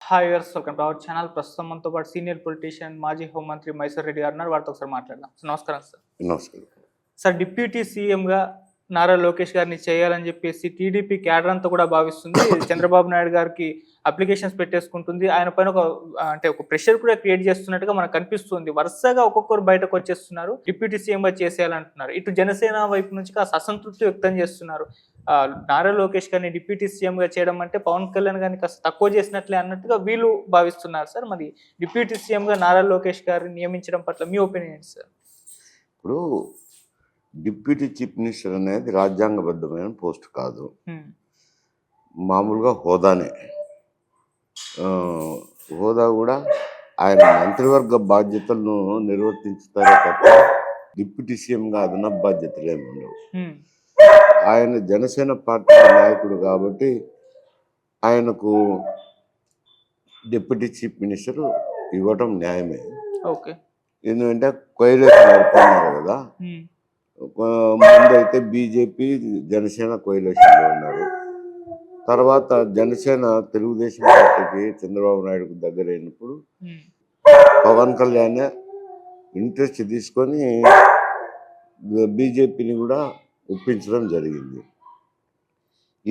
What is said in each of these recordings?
Hi viewers, welcome to our channel. ప్రస్తుతం మనతో పాటు సీనియర్ పొలిటీషియన్ మాజీ హోంమంత్రి మైసూర్ రెడ్డి గారు ఉన్నారు. వారితో ఒకసారి మాట్లాడదాం. నమస్కారం సార్. నమస్కారం. సార్, డిప్యూటీ సీఎంగా నారా లోకేష్ గారిని చేయాలని చెప్పేసి టీడీపీ క్యాడర్ అంతా కూడా భావిస్తుంది. చంద్రబాబు నాయుడు గారికి అప్లికేషన్స్ పెట్టేసుకుంటుంది. ఆయన పైన ఒక ప్రెషర్ కూడా క్రియేట్ చేస్తున్నట్టుగా మనకు కనిపిస్తుంది. వరుసగా ఒక్కొక్కరు బయటకు వచ్చేస్తున్నారు, డిప్యూటీ సీఎంగా చేసేయాలంటున్నారు. ఇటు జనసేన వైపు నుంచి కాస్త అసంతృప్తి వ్యక్తం చేస్తున్నారు. నారా లోకేష్ గారిని డిప్యూటీ సీఎంగా చేయడం అంటే పవన్ కళ్యాణ్ గారిని కాస్త తక్కువ చేసినట్లే అన్నట్టుగా వీళ్ళు భావిస్తున్నారు. సార్, మరి డిప్యూటీ సీఎంగా నారా లోకేష్ గారిని నియమించడం పట్ల మీ ఒపీనియన్ సార్? ఇప్పుడు డిప్యూటీ చీఫ్ మినిస్టర్ అనేది రాజ్యాంగబద్ధమైన పోస్ట్ కాదు, మామూలుగా హోదానే. హోదా కూడా ఆయన మంత్రివర్గ బాధ్యతలను నిర్వర్తించుతారే తప్ప డిప్యూటీ సీఎంగా అదనపు బాధ్యతలు ఏమి ఉండవు. ఆయన జనసేన పార్టీ నాయకుడు కాబట్టి ఆయనకు డిప్యూటీ చీఫ్ మినిస్టర్ ఇవ్వటం న్యాయమే. ఎందుకంటే కోయిలేషన్ ఏర్పడినారు కదా. ముందు అయితే బీజేపీ జనసేన కోయిలేషన్లో ఉన్నారు. తర్వాత జనసేన తెలుగుదేశం పార్టీకి చంద్రబాబు నాయుడుకు దగ్గర అయినప్పుడు పవన్ కళ్యాణ్ ఇంట్రెస్ట్ తీసుకొని బీజేపీని కూడా ఒప్పించడం జరిగింది.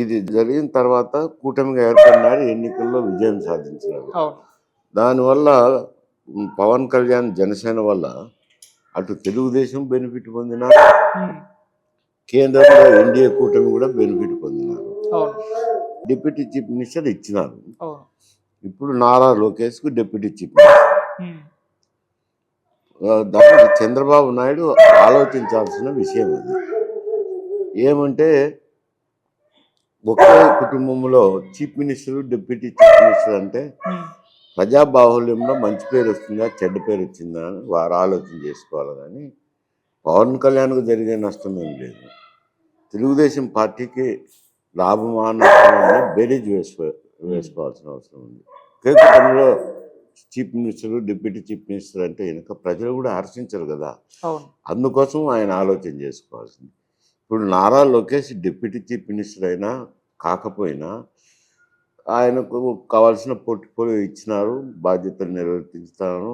ఇది జరిగిన తర్వాత కూటమిగా ఏర్పడినారు, ఎన్నికల్లో విజయం సాధించినారు. దానివల్ల పవన్ కళ్యాణ్ జనసేన వల్ల అటు తెలుగుదేశం బెనిఫిట్ పొందినారు, కేంద్రంలో ఎన్డీఏ కూటమి కూడా బెనిఫిట్ పొందినారు. డిప్యూటీ చీఫ్ మినిస్టర్ ఇచ్చినారు. ఇప్పుడు నారా లోకేష్కు డిప్యూటీ చీఫ్ మినిస్టర్. దానికి చంద్రబాబు నాయుడు ఆలోచించాల్సిన విషయం అది. ఏమంటే ఒకే కుటుంబంలో chief minister deputy chief minister అంటే ప్రజాబాహుల్యంలో మంచి పేరు వస్తుందా చెడ్డ పేరు వచ్చిందా అని వారు ఆలోచన చేసుకోవాలి. కానీ పవన్ కళ్యాణ్కు జరిగే నష్టం ఏం లేదు. తెలుగుదేశం పార్టీకి లాభమా నష్టమని బేరీజ్ వేసుకోవాల్సిన అవసరం ఉంది. ఒకే కుటుంబంలో chief minister deputy chief minister అంటే వెనుక ప్రజలు కూడా హర్షించరు కదా. అందుకోసం ఆయన ఆలోచన చేసుకోవాల్సింది. ఇప్పుడు Nara Lokesh deputy chief minister అయినా కాకపోయినా ఆయనకు కావాల్సిన పోర్ట్ఫోలియో ఇచ్చినారు, బాధ్యతలు నిర్వర్తిస్తారు.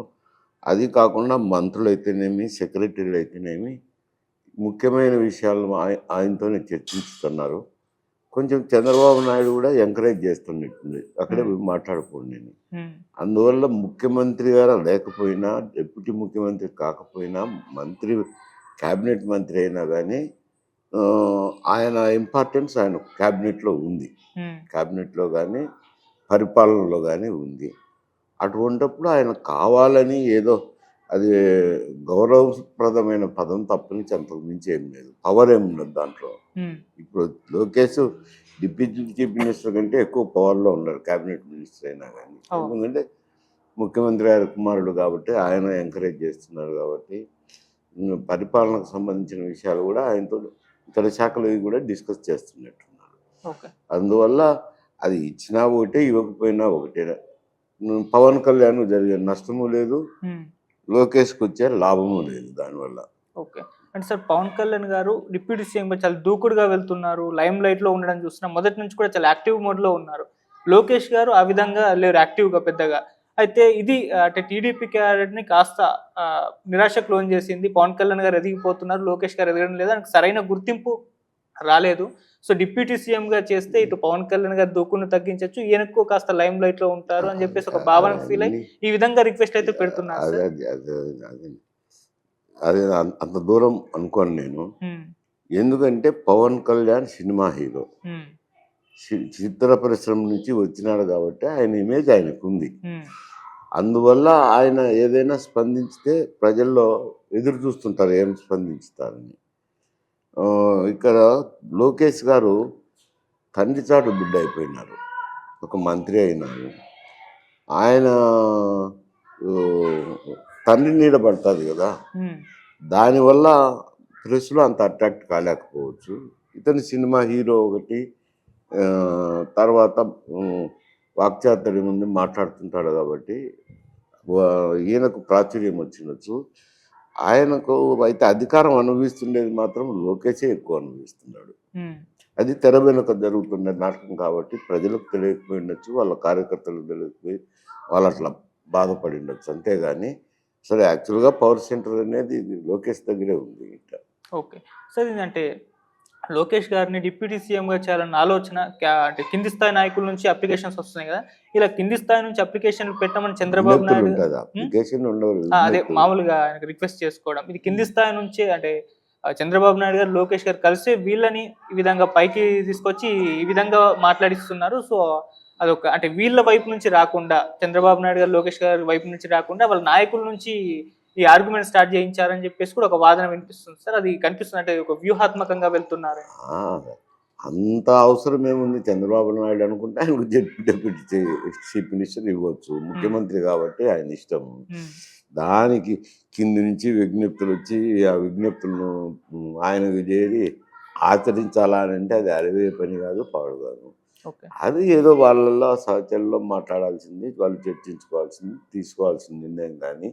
అది కాకుండా మంత్రులు అయితేనేమి, సెక్రటరీలు అయితేనేమి ముఖ్యమైన విషయాలు ఆయనతోనే చర్చించుతున్నారు. కొంచెం చంద్రబాబు నాయుడు కూడా ఎంకరేజ్ చేస్తున్నట్టుంది, అక్కడే మాట్లాడుకోండి నేను. అందువల్ల ముఖ్యమంత్రి గారు లేకపోయినా, డిప్యూటీ ముఖ్యమంత్రి కాకపోయినా, మంత్రి క్యాబినెట్ మంత్రి అయినా కానీ ఆయన ఇంపార్టెన్స్ ఆయన క్యాబినెట్లో ఉంది, క్యాబినెట్లో కానీ పరిపాలనలో కానీ ఉంది. అటువంటిప్పుడు ఆయన కావాలని ఏదో అది గౌరవప్రదమైన పదం తప్పని అంతకు మించి ఏం లేదు, పవర్ ఏమి ఉండదు దాంట్లో. ఇప్పుడు లోకేష్ డిప్యూటీ చీఫ్ మినిస్టర్ కంటే ఎక్కువ పవర్లో ఉన్నారు క్యాబినెట్ మినిస్టర్ అయినా కానీ. ఎందుకంటే ముఖ్యమంత్రి గారి కుమారుడు కాబట్టి ఆయన ఎంకరేజ్ చేస్తున్నారు కాబట్టి పరిపాలనకు సంబంధించిన విషయాలు కూడా ఆయనతో ఇతర శాఖలు కూడా డిస్కస్ చేస్తున్నట్టున్నారు. అందువల్ల అది ఇచ్చినా ఒకటే, ఇవ్వకపోయినా ఒకటే. పవన్ కళ్యాణ్ జరిగే నష్టము లేదు, లోకేష్కి వచ్చే లాభము లేదు దానివల్ల. అంటే సార్, పవన్ కళ్యాణ్ గారు డిప్యూటీ సీఎంగా చాలా దూకుడుగా వెళ్తున్నారు, లైమ్ లైట్లో ఉండడం చూస్తున్నాం. మొదటి నుంచి కూడా చాలా యాక్టివ్ మోడ్లో ఉన్నారు. లోకేష్ గారు ఆ విధంగా లేరు యాక్టివ్గా పెద్దగా. అయితే ఇది అంటే టీడీపీ క్యాడర్ని కాస్త నిరాశకు లోన్ చేసింది. పవన్ కళ్యాణ్ గారు ఎదిగిపోతున్నారు, లోకేష్ గారు ఎదగడం లేదు, ఆయనకు సరైన గుర్తింపు రాలేదు. సో డిప్యూటీ సీఎంగా చేస్తే ఇటు పవన్ కళ్యాణ్ గారు దూకును తగ్గించవచ్చు, ఈయనకు కాస్త లైమ్ లైట్లో ఉంటారు అని చెప్పేసి ఒక భావన ఫీల్ అయ్యి ఈ విధంగా రిక్వెస్ట్ అయితే పెడుతున్నారు. అదే అంత దూరం అనుకోను నేను. ఎందుకంటే పవన్ కళ్యాణ్ సినిమా హీరో, చిత్ర పరిశ్రమ నుంచి వచ్చినాడు కాబట్టి ఆయన ఇమేజ్ ఆయనకు ఉంది. అందువల్ల ఆయన ఏదైనా స్పందించితే ప్రజల్లో ఎదురు చూస్తుంటారు ఏం స్పందించుతారని. ఇక్కడ లోకేష్ గారు తండ్రి చాటు బిడ్డ అయిపోయినారు, ఒక మంత్రి అయినారు. ఆయన తండ్రి నీడ పడుతుంది కదా, దానివల్ల ప్రెస్లో అంత అట్రాక్ట్ కాలేకపోవచ్చు. ఇతని సినిమా హీరో ఒకటి, తర్వాత వాక్చాతుర్యం ముందు మాట్లాడుతుంటాడు కాబట్టి ఈయనకు ప్రాచుర్యం వచ్చినచ్చు. ఆయనకు అయితే అధికారం అనుభవిస్తుండేది మాత్రం లోకేషే ఎక్కువ అనుభవిస్తున్నాడు. ఉమ్, అది తెర వెనుక జరుగుతున్న నాటకం కాబట్టి ప్రజలకు తెలియకపోయి ఉండొచ్చు, వాళ్ళ కార్యకర్తలకు తెలియకపోయి వాళ్ళు అట్లా బాధపడి ఉండొచ్చు. అంతేగాని సరే యాక్చువల్గా పవర్ సెంటర్ అనేది ఇది లోకేష్ దగ్గరే ఉంది ఇట్లా. ఓకే. సార్ ఇదంటే లోకేష్ గారిని డిప్యూటీ సీఎంగా చేయాలన్న ఆలోచన అంటే కింది స్థాయి నాయకుల నుంచి అప్లికేషన్స్ వస్తున్నాయి కదా, ఇలా కింది స్థాయి నుంచి అప్లికేషన్లు పెట్టమని చంద్రబాబు విజ్ఞప్తులు నాయుడు ఉంటుంది, ఉమ్, అప్లికేషన్ ఉండవు, అదే విజ్ఞప్తులు. మామూలుగా ఆయనకు రిక్వెస్ట్ చేసుకోవడం ఇది కింది స్థాయి నుంచి అంటే చంద్రబాబు నాయుడు గారు లోకేష్ గారు కలిసి వీళ్ళని ఈ విధంగా పైకి తీసుకొచ్చి ఈ విధంగా మాట్లాడిస్తున్నారు. సో అదొక అంటే వీళ్ళ వైపు నుంచి రాకుండా చంద్రబాబు నాయుడు గారు లోకేష్ గారి వైపు నుంచి రాకుండా వాళ్ళ నాయకుల నుంచి ఈ ఆర్గ్యుమెంట్ స్టార్ట్ చేయించారని చెప్పేసి కూడా ఒక వాదన వినిపిస్తుంది సార్. అది కనిపిస్తుంది అంటే ఒక వ్యూహాత్మకంగా వెళ్తున్నారు. ఆ, అంత అవసరం ఏముంది చంద్రబాబు నాయుడు అనుకుంటే ఆయనకు డిప్యూటీ చీఫ్ మినిస్టర్ ఇవ్వచ్చు, ముఖ్యమంత్రి కాబట్టి ఆయన ఇష్టం. దానికి కింది నుంచి విజ్ఞప్తులు వచ్చి ఆ విజ్ఞప్తులను ఆయనకు చేరి ఆచరించాలా అని అంటే అది అరవే పని కాదు, పాడు కాదు. ఓకే. అది ఏదో వాళ్ళల్లో సహచరుల్లో మాట్లాడాల్సింది, వాళ్ళు చర్చించుకోవాల్సింది, తీసుకోవాల్సిన నిర్ణయం. కానీ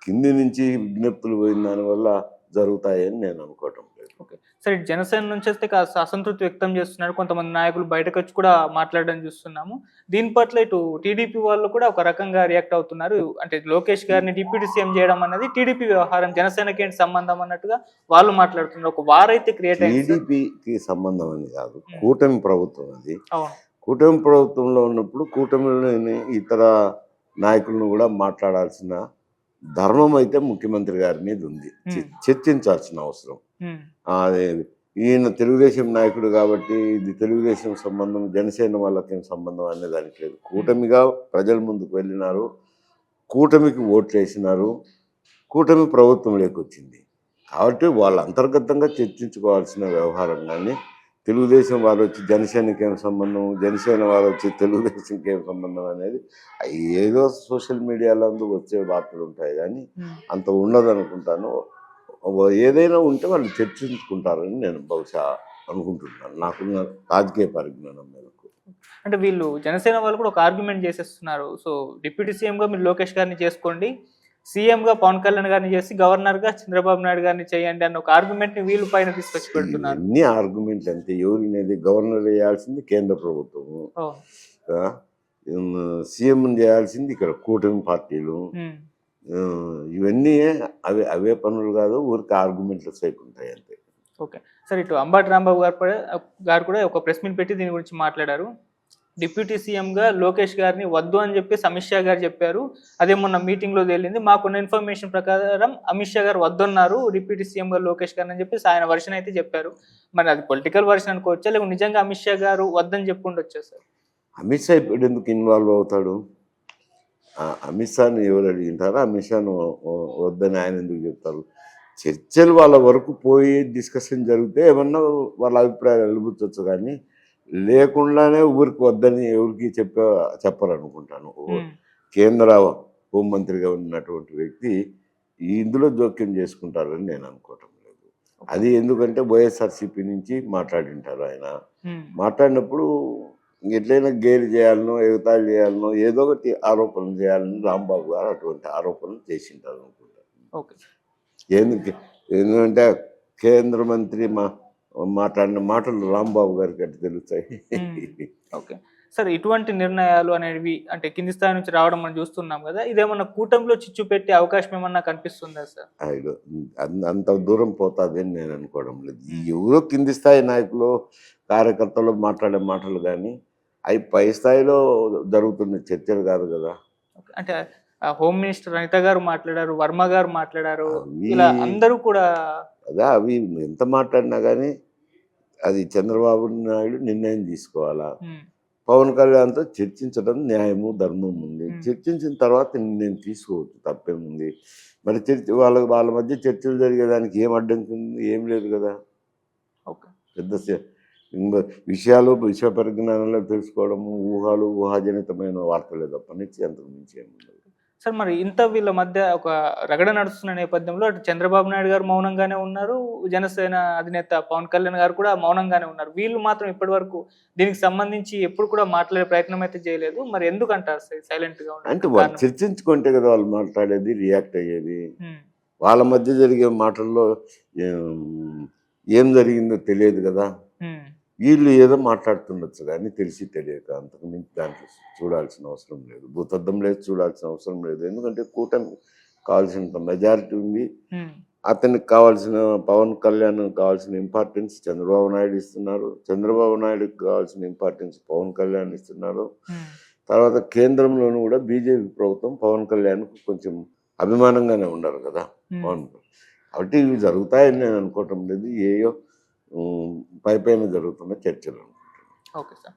కింది నుంచి విజ్ఞప్తులు పోయిన దానివల్ల జరుగుతాయని నేను అనుకోవటం లేదు. ఓకే. సరే జనసేన నుంచి వస్తే కాస్త అసంతృప్తి వ్యక్తం చేస్తున్నారు. కొంతమంది నాయకులు బయటకు వచ్చి కూడా మాట్లాడడం చూస్తున్నాము. దీని పట్ల ఇటు టీడీపీ వాళ్ళు కూడా ఒక రకంగా రియాక్ట్ అవుతున్నారు. అంటే లోకేష్ గారిని డిప్యూటీ సీఎం చేయడం అనేది టీడీపీ వ్యవహారం, జనసేనకి ఏంటి సంబంధం అన్నట్టుగా వాళ్ళు మాట్లాడుతున్నారు. ఒక వారైతే క్రియేట్ అయింది. టీడీపీకి సంబంధం అని కాదు, కూటమి ప్రభుత్వం అది. అవును. కూటమి ప్రభుత్వంలో ఉన్నప్పుడు కూటమిలోని ఇతర నాయకులను కూడా మాట్లాడాల్సిన ధర్మం అయితే ముఖ్యమంత్రి గారి మీద ఉంది, చర్చించాల్సిన అవసరం. అదే ఈయన తెలుగుదేశం నాయకుడు కాబట్టి ఇది తెలుగుదేశం సంబంధం, జనసేన వాళ్ళకి ఏం సంబంధం అనే దానికి లేదు. కూటమిగా ప్రజల ముందుకు వెళ్ళినారు, కూటమికి ఓట్లు వేసినారు, కూటమి ప్రభుత్వంలోకి వచ్చింది కాబట్టి వాళ్ళు అంతర్గతంగా చర్చించుకోవాల్సిన వ్యవహారం. కానీ తెలుగుదేశం వారు వచ్చి జనసేనకి ఏం సంబంధం, జనసేన వారు వచ్చి తెలుగుదేశంకి ఏం సంబంధం అనేది ఏదో సోషల్ మీడియాలో వచ్చే వార్తలు ఉంటాయి కానీ అంత ఉండదు అనుకుంటాను. ఏదైనా ఉంటే వాళ్ళు చర్చించుకుంటారని నేను బహుశా అనుకుంటున్నాను, నాకున్న రాజకీయ పరిజ్ఞానం మేరకు. అంటే వీళ్ళు జనసేన వాళ్ళు కూడా ఒక ఆర్గ్యుమెంట్ చేసేస్తున్నారు. సో డిప్యూటీ సీఎంగా మీరు లోకేష్ గారిని చేసుకోండి, సీఎంగా పవన్ కళ్యాణ్ గారిని చేసి గవర్నర్గా చంద్రబాబు నాయుడు గారిని చేయండి అన్న ఒక ఆర్గ్యుమెంట్ని వీళ్ళు పైన తీసుకొచ్చి పెడుతున్నారు. అన్ని ఆర్గ్యుమెంట్లు అంతే, ఎవరినేది గవర్నర్ చేయాల్సింది కేంద్ర ప్రభుత్వము, సీఎం చేయాల్సింది ఇక్కడ కూటమి పార్టీలు. ఇవన్నీ అవే పనులు కాదు, ఊరికి ఆర్గ్యుమెంట్లు ఉంటాయి అంతే. ఓకే. సరే ఇటు అంబటి రాంబాబు గారు కూడా ఒక ప్రెస్ మీట్ పెట్టి దీని గురించి మాట్లాడారు. డిప్యూటీ సీఎంగా లోకేష్ గారిని వద్దు అని చెప్పేసి అమిత్ షా గారు చెప్పారు. అదే మొన్న మీటింగ్లో తేలింది. మాకున్న ఇన్ఫర్మేషన్ ప్రకారం అమిత్ షా గారు వద్దన్నారు డిప్యూటీ సీఎంగా లోకేష్ గారిని అని చెప్పేసి ఆయన వర్షన్ అయితే చెప్పారు. మరి అది పొలిటికల్ వర్షన్ అనుకోవచ్చా, లేకపోతే నిజంగా అమిత్ షా గారు వద్దని చెప్పుకుంటొచ్చా సార్? అమిత్ షా ఇప్పుడు ఎందుకు ఇన్వాల్వ్ అవుతాడు? అమిత్ షాని ఎవరు అడిగింటారో అమిత్ షాను వద్దని ఆయన ఎందుకు చెప్తారు? చర్చలు వాళ్ళ వరకు పోయి డిస్కషన్ జరిగితే ఏమన్నా వాళ్ళ అభిప్రాయాలు వెలుబుచ్చవచ్చు, కానీ లేకుండానే ఊరికి వద్దని ఎవరికి చెప్పరు అనుకుంటాను. కేంద్ర హోంమంత్రిగా ఉన్నటువంటి వ్యక్తి ఇందులో జోక్యం చేసుకుంటారని నేను అనుకోవటం లేదు. అది ఎందుకంటే వైఎస్ఆర్సీపీ నుంచి మాట్లాడింటారు. ఆయన మాట్లాడినప్పుడు ఎట్లయినా గేలి చేయాలనో ఎగతాళి చేయాలనో ఏదో ఒకటి ఆరోపణలు చేయాలని రాంబాబు గారు అటువంటి ఆరోపణలు చేసింటారు అనుకుంటారు. ఎందుకంటే కేంద్ర మంత్రి మాట్లాడిన మాటలు రాంబాబు గారికి అట్లా తెలుస్తాయి. ఓకే. సరే ఇటువంటి నిర్ణయాలు అనేవి అంటే కింది స్థాయి నుంచి రావడం మనం చూస్తున్నాం కదా, ఇదేమన్నా కూటమిలో చిచ్చు పెట్టే అవకాశం ఏమన్నా కనిపిస్తుందా సార్? అంత దూరం పోతాదని నేను అనుకోవడం లేదు. ఎవరో కింది స్థాయి నాయకులు కార్యకర్తలు మాట్లాడే మాటలు కానీ అవి పై స్థాయిలో జరుగుతున్న చర్చలు కాదు కదా. అంటే హోమ్ మినిస్టర్ అనిత గారు మాట్లాడారు, వర్మ గారు మాట్లాడారు, ఇలా అందరూ కూడా అదే అవి ఎంత మాట్లాడినా కానీ అది చంద్రబాబు నాయుడు నిర్ణయం తీసుకోవాలా. పవన్ కళ్యాణ్తో చర్చించడం న్యాయము ధర్మం ఉంది, చర్చించిన తర్వాత నిర్ణయం తీసుకోవచ్చు, తప్పేముంది. మరి వాళ్ళ మధ్య చర్చలు జరిగేదానికి ఏం అడ్డంకి ఉంది? ఏం లేదు కదా. పెద్ద విషయాలు విషయ పరిజ్ఞానంలో తెలుసుకోవడము, ఊహాజనితమైన వార్తలే తప్ప నుంచి అంతకు మించి ఏముండదు సార్. మరి ఇంత వీళ్ళ మధ్య ఒక రగడ నడుస్తున్న నేపథ్యంలో అటు చంద్రబాబు నాయుడు గారు మౌనంగానే ఉన్నారు, జనసేన అధినేత పవన్ కళ్యాణ్ గారు కూడా మౌనంగానే ఉన్నారు. వీళ్ళు మాత్రం ఇప్పటి వరకు దీనికి సంబంధించి ఎప్పుడు కూడా మాట్లాడే ప్రయత్నం అయితే చేయలేదు. మరి ఎందుకు అంటారు సార్ సైలెంట్ గా? అంటే వాళ్ళు చర్చించుకుంటే కదా వాళ్ళు మాట్లాడేది, రియాక్ట్ అయ్యేది. వాళ్ళ మధ్య జరిగే మాటల్లో ఏం జరిగిందో తెలియదు కదా. వీళ్ళు ఏదో మాట్లాడుతుండొచ్చు కానీ తెలిసి తెలియక, అంతకు మించి దాంట్లో చూడాల్సిన అవసరం లేదు, భూతద్దం లేదు, చూడాల్సిన అవసరం లేదు. ఎందుకంటే కూటమి కావాల్సినంత మెజారిటీ ఉంది. అతనికి కావాల్సిన పవన్ కళ్యాణ్ కావాల్సిన ఇంపార్టెన్స్ చంద్రబాబు నాయుడు ఇస్తున్నారు, చంద్రబాబు నాయుడుకి కావాల్సిన ఇంపార్టెన్స్ పవన్ కళ్యాణ్ ఇస్తున్నారు. తర్వాత కేంద్రంలోనూ కూడా బీజేపీ ప్రభుత్వం పవన్ కళ్యాణ్ కొంచెం అభిమానంగానే ఉన్నారు కదా పవన్. కాబట్టి ఇవి జరుగుతాయని నేను అనుకోవటం లేదు, ఏయో పైపైన జరుగుతున్న చర్చలు. Okay sir.